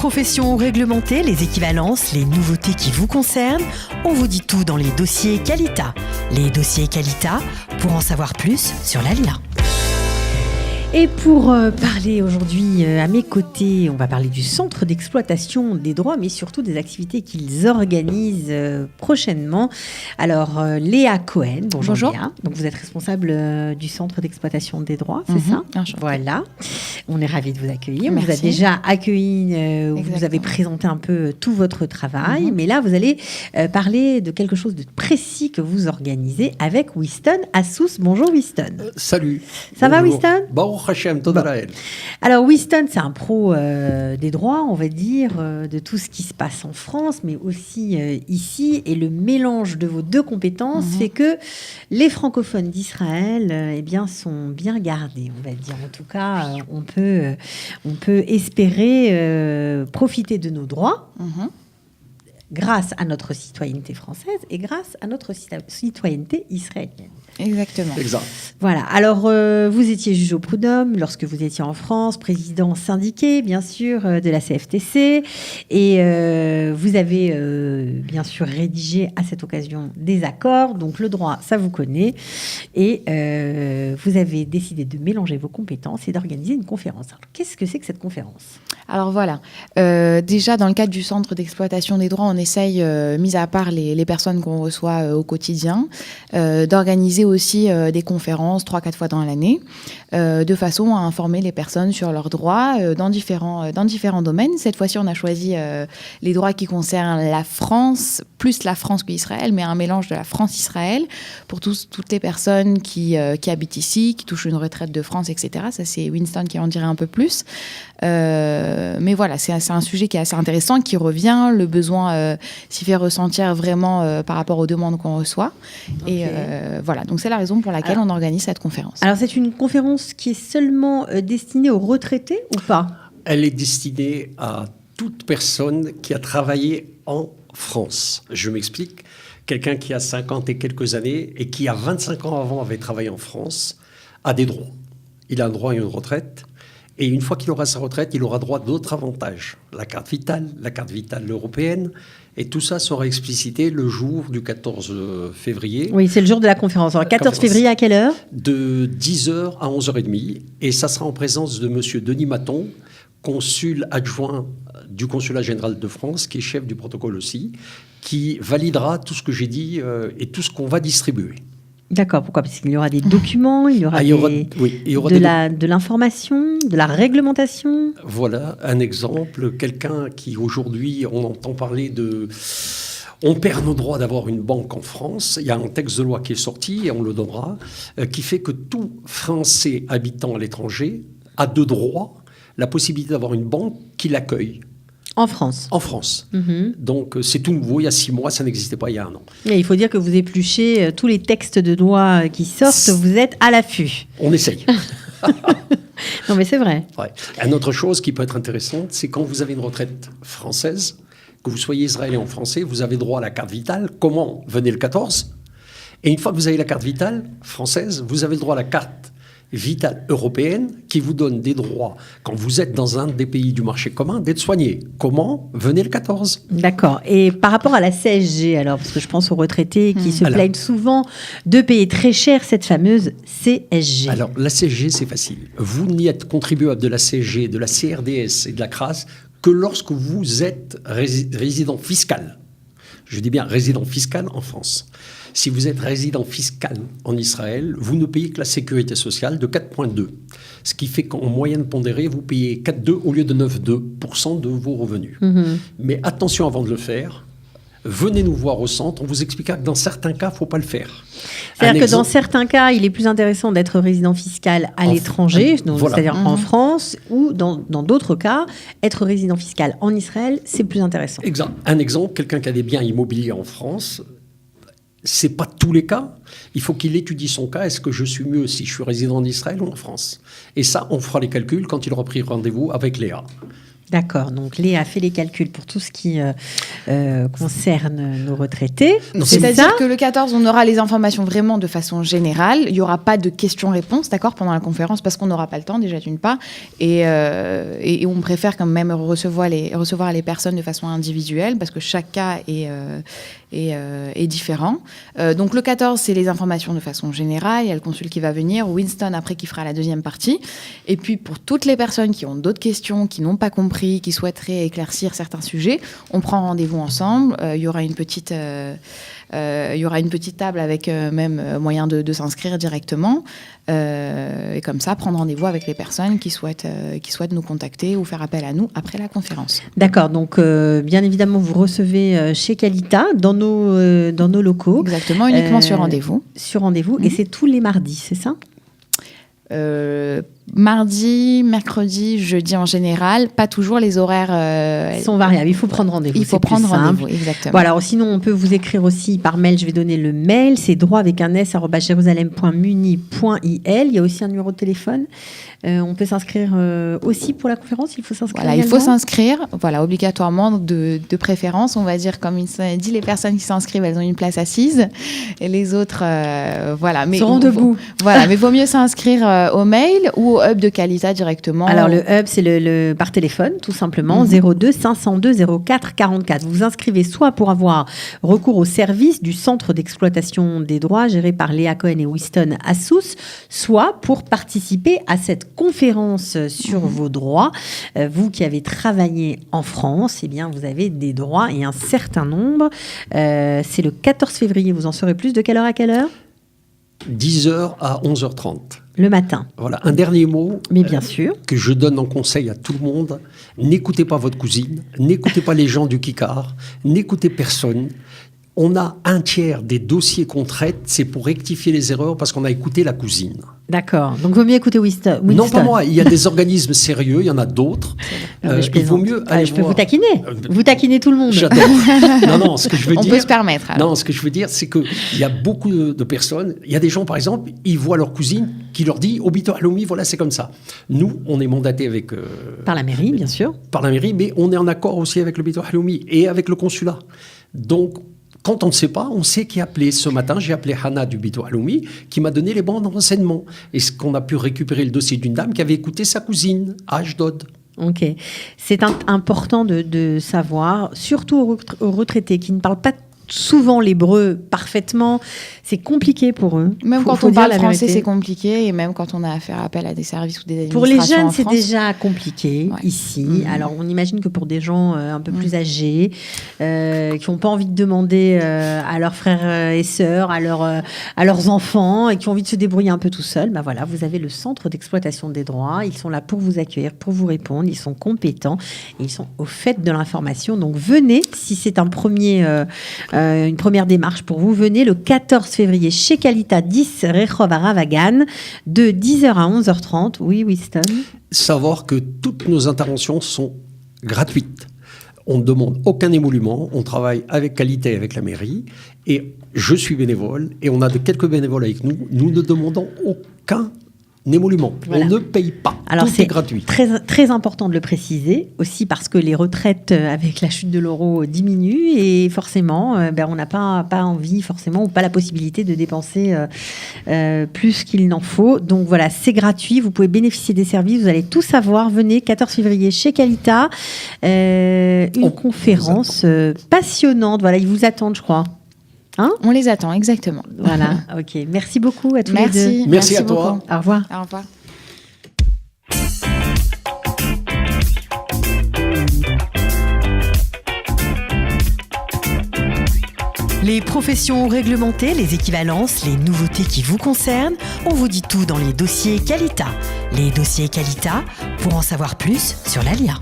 professions réglementées, les équivalences, les nouveautés qui vous concernent, on vous dit tout dans les dossiers Qualita. Les dossiers Qualita, pour en savoir plus sur l'ALIA. Et pour parler aujourd'hui à mes côtés, on va parler du centre d'exploitation des droits, mais surtout des activités qu'ils organisent prochainement. Alors, Léa Cohen, bonjour. Léa. Donc, vous êtes responsable du centre d'exploitation des droits, c'est ça? Voilà. On est ravis de vous accueillir. Merci. On vous a déjà accueilli, vous avez présenté un peu tout votre travail, mais là, vous allez parler de quelque chose de précis que vous organisez avec Winston Assous. Bonjour Winston. Salut. Ça va Winston? Bon. Alors Winston, c'est un pro des droits, on va dire, de tout ce qui se passe en France, mais aussi ici. Et le mélange de vos deux compétences fait que les francophones d'Israël sont bien gardés, on va dire. En tout cas, on peut espérer profiter de nos droits. Grâce à notre citoyenneté française et grâce à notre citoyenneté israélienne. Exactement. Exact. Voilà. Alors, vous étiez juge au prud'homme lorsque vous étiez en France, président syndiqué, bien sûr, de la CFTC. Et vous avez, bien sûr, rédigé à cette occasion des accords. Donc, le droit, ça vous connaît. Et vous avez décidé de mélanger vos compétences et d'organiser une conférence. Alors, qu'est-ce que c'est que cette conférence ? Alors voilà, déjà dans le cadre du centre d'exploitation des droits, on essaye, mis à part les personnes qu'on reçoit au quotidien, d'organiser aussi des conférences 3-4 fois dans l'année, de façon à informer les personnes sur leurs droits dans différents domaines. Cette fois-ci, on a choisi les droits qui concernent la France, plus la France qu'Israël, mais un mélange de la France-Israël, pour toutes les personnes qui habitent ici, qui touchent une retraite de France, etc. Ça, c'est Winston qui en dirait un peu plus. Mais voilà, c'est un sujet qui est assez intéressant, qui revient. Le besoin s'y fait ressentir vraiment par rapport aux demandes qu'on reçoit. Okay. Et voilà, donc c'est la raison pour laquelle on organise cette conférence. Alors, c'est une conférence qui est seulement destinée aux retraités ou pas ? Elle est destinée à toute personne qui a travaillé en France. Je m'explique. Quelqu'un qui a 50 et quelques années et qui, a 25 ans avant, avait travaillé en France, a des droits. Il a un droit à une retraite. Et une fois qu'il aura sa retraite, il aura droit à d'autres avantages. La carte vitale européenne. Et tout ça sera explicité le jour du 14 février. Oui, c'est le jour de la conférence. Alors, 14 février, à quelle heure ? De 10h à 11h30. Et ça sera en présence de M. Denis Maton, consul adjoint du consulat général de France, qui est chef du protocole aussi, qui validera tout ce que j'ai dit et tout ce qu'on va distribuer. D'accord, pourquoi ? Parce qu'il y aura des documents, il y aura de l'information, de la réglementation. Voilà un exemple, quelqu'un qui aujourd'hui, on entend parler de... On perd nos droits d'avoir une banque en France. Il y a un texte de loi qui est sorti, et on le donnera, qui fait que tout Français habitant à l'étranger a de droit la possibilité d'avoir une banque qui l'accueille. En France. En France. Donc, c'est tout nouveau. Il y a 6 mois, ça n'existait pas il y a 1 an. Et il faut dire que vous épluchez tous les textes de loi qui sortent. Vous êtes à l'affût. On essaye. Non, mais c'est vrai. Ouais. Une autre chose qui peut être intéressante, c'est quand vous avez une retraite française, que vous soyez israélien ou français, vous avez droit à la carte vitale. Comment ? Venez le 14. Et une fois que vous avez la carte vitale française, vous avez le droit à la carte vitale européenne qui vous donne des droits, quand vous êtes dans un des pays du marché commun, d'être soigné. Comment ? Venez le 14. D'accord. Et par rapport à la CSG, alors, parce que je pense aux retraités qui se plaignent souvent de payer très cher cette fameuse CSG. Alors, la CSG, c'est facile. Vous n'y êtes contribuable de la CSG, de la CRDS et de la CRAS que lorsque vous êtes résident fiscal. Je dis bien résident fiscal en France. Si vous êtes résident fiscal en Israël, vous ne payez que la sécurité sociale de 4,2. Ce qui fait qu'en moyenne pondérée, vous payez 4,2 au lieu de 9,2% de vos revenus. Mais attention avant de le faire, venez nous voir au centre, on vous expliquera que dans certains cas, il ne faut pas le faire. C'est-à-dire que dans certains cas, il est plus intéressant d'être résident fiscal à l'étranger, c'est-à-dire en France, ou dans d'autres cas, être résident fiscal en Israël, c'est plus intéressant. Exact. Un exemple, quelqu'un qui a des biens immobiliers en France... Ce n'est pas tous les cas. Il faut qu'il étudie son cas. Est-ce que je suis mieux si je suis résident d'Israël ou en France ? Et ça, on fera les calculs quand il aura pris rendez-vous avec Léa. D'accord, donc Léa fait les calculs pour tout ce qui concerne nos retraités. C'est-à-dire que le 14, on aura les informations vraiment de façon générale. Il n'y aura pas de questions-réponses, d'accord, pendant la conférence, parce qu'on n'aura pas le temps, déjà d'une part. Et on préfère quand même recevoir les personnes de façon individuelle, parce que chaque cas est différent. Donc le 14, c'est les informations de façon générale. Il y a le consul qui va venir, Winston après qui fera la deuxième partie. Et puis pour toutes les personnes qui ont d'autres questions, qui n'ont pas compris, qui souhaiteraient éclaircir certains sujets, on prend rendez-vous ensemble. Il y aura une petite table avec même moyen de s'inscrire directement. Et comme ça, prendre rendez-vous avec les personnes qui souhaitent nous contacter ou faire appel à nous après la conférence. D'accord, donc bien évidemment, vous recevez chez Qualita, dans nos locaux. Exactement, uniquement sur rendez-vous. Sur rendez-vous, et c'est tous les mardis, c'est ça ? Mardi, mercredi, jeudi en général, pas toujours les horaires sont variables. Il faut prendre rendez-vous. Il faut prendre rendez-vous, exactement. Bon, alors sinon, on peut vous écrire aussi par mail. Je vais donner le mail. C'est droit avec un s @jérusalem.muni.il. Il y a aussi un numéro de téléphone. On peut s'inscrire aussi pour la conférence. Il faut s'inscrire. Voilà, il faut s'inscrire. Voilà, obligatoirement de préférence. On va dire, comme il dit, les personnes qui s'inscrivent, elles ont une place assise, et les autres, voilà, mais seront debout. Voilà, mais vaut mieux s'inscrire au mail ou au hub de Qualita directement. Alors le hub, c'est le par téléphone, tout simplement, 02 502 04 44. Vous vous inscrivez soit pour avoir recours au service du centre d'exploitation des droits géré par Léa Cohen et Winston Assous, soit pour participer à cette conférence sur vos droits. Vous qui avez travaillé en France, eh bien, vous avez des droits et un certain nombre. C'est le 14 février, vous en saurez plus. De quelle heure à quelle heure ? 10h à 11h30. Le matin. Voilà, un dernier mot. Mais bien sûr. Que je donne en conseil à tout le monde. N'écoutez pas votre cousine, n'écoutez pas les gens du Kikar, n'écoutez personne. On a un tiers des dossiers qu'on traite, c'est pour rectifier les erreurs parce qu'on a écouté la cousine. D'accord. Donc, vaut mieux écouter Winston. Non, pas moi. Il y a des organismes sérieux, il y en a d'autres. Il vaut mieux aller je peux vous taquiner. Vous taquinez tout le monde. J'adore. Non, ce que je veux dire... On peut se permettre. Alors. Non, ce que je veux dire, c'est qu'il y a beaucoup de personnes... Il y a des gens, par exemple, ils voient leur cousine qui leur dit « Au Bito Haloumi, voilà, c'est comme ça ». Nous, on est mandaté avec... par la mairie, bien sûr. Par la mairie, mais on est en accord aussi avec le Bito Haloumi et avec le consulat. Donc... Quand on ne sait pas, on sait qui appeler. Ce matin, j'ai appelé Hana du Bito Haloumi qui m'a donné les bons renseignements. Et ce qu'on a pu récupérer le dossier d'une dame qui avait écouté sa cousine à Ashdod. Ok. C'est important de savoir, surtout aux retraités qui ne parlent pas souvent l'hébreu parfaitement. C'est compliqué pour eux. Même quand on parle français, c'est compliqué. Et même quand on a à faire appel à des services ou des administrations. Pour les jeunes, c'est France, déjà compliqué ici. Alors, on imagine que pour des gens un peu plus âgés, qui n'ont pas envie de demander à leurs frères et sœurs, à leurs enfants, et qui ont envie de se débrouiller un peu tout seuls, ben voilà, vous avez le centre d'exploitation des droits. Ils sont là pour vous accueillir, pour vous répondre. Ils sont compétents. Et ils sont au fait de l'information. Donc, venez, si c'est une première démarche pour vous, venez le 14 février chez Qualita 10 Rehov à Ravagan de 10h à 11h30. Oui, Winston. Savoir que toutes nos interventions sont gratuites. On ne demande aucun émolument. On travaille avec Qualité et avec la mairie. Et je suis bénévole. Et on a quelques bénévoles avec nous. Nous ne demandons aucun émolument. Voilà. On ne paye pas. Alors tout est gratuit. Très, très important de le préciser, aussi parce que les retraites avec la chute de l'euro diminuent et forcément, on n'a pas envie forcément ou pas la possibilité de dépenser plus qu'il n'en faut. Donc voilà, c'est gratuit. Vous pouvez bénéficier des services. Vous allez tout savoir. Venez 14 février chez Qualita. Une conférence passionnante. Voilà, ils vous attendent, je crois. Hein ? On les attend, exactement. Voilà, ok. Merci beaucoup à tous les deux. Merci à toi. Beaucoup. Au revoir. Au revoir. Les professions réglementées, les équivalences, les nouveautés qui vous concernent, on vous dit tout dans les dossiers Qualita. Les dossiers Qualita, pour en savoir plus sur l'ALIA.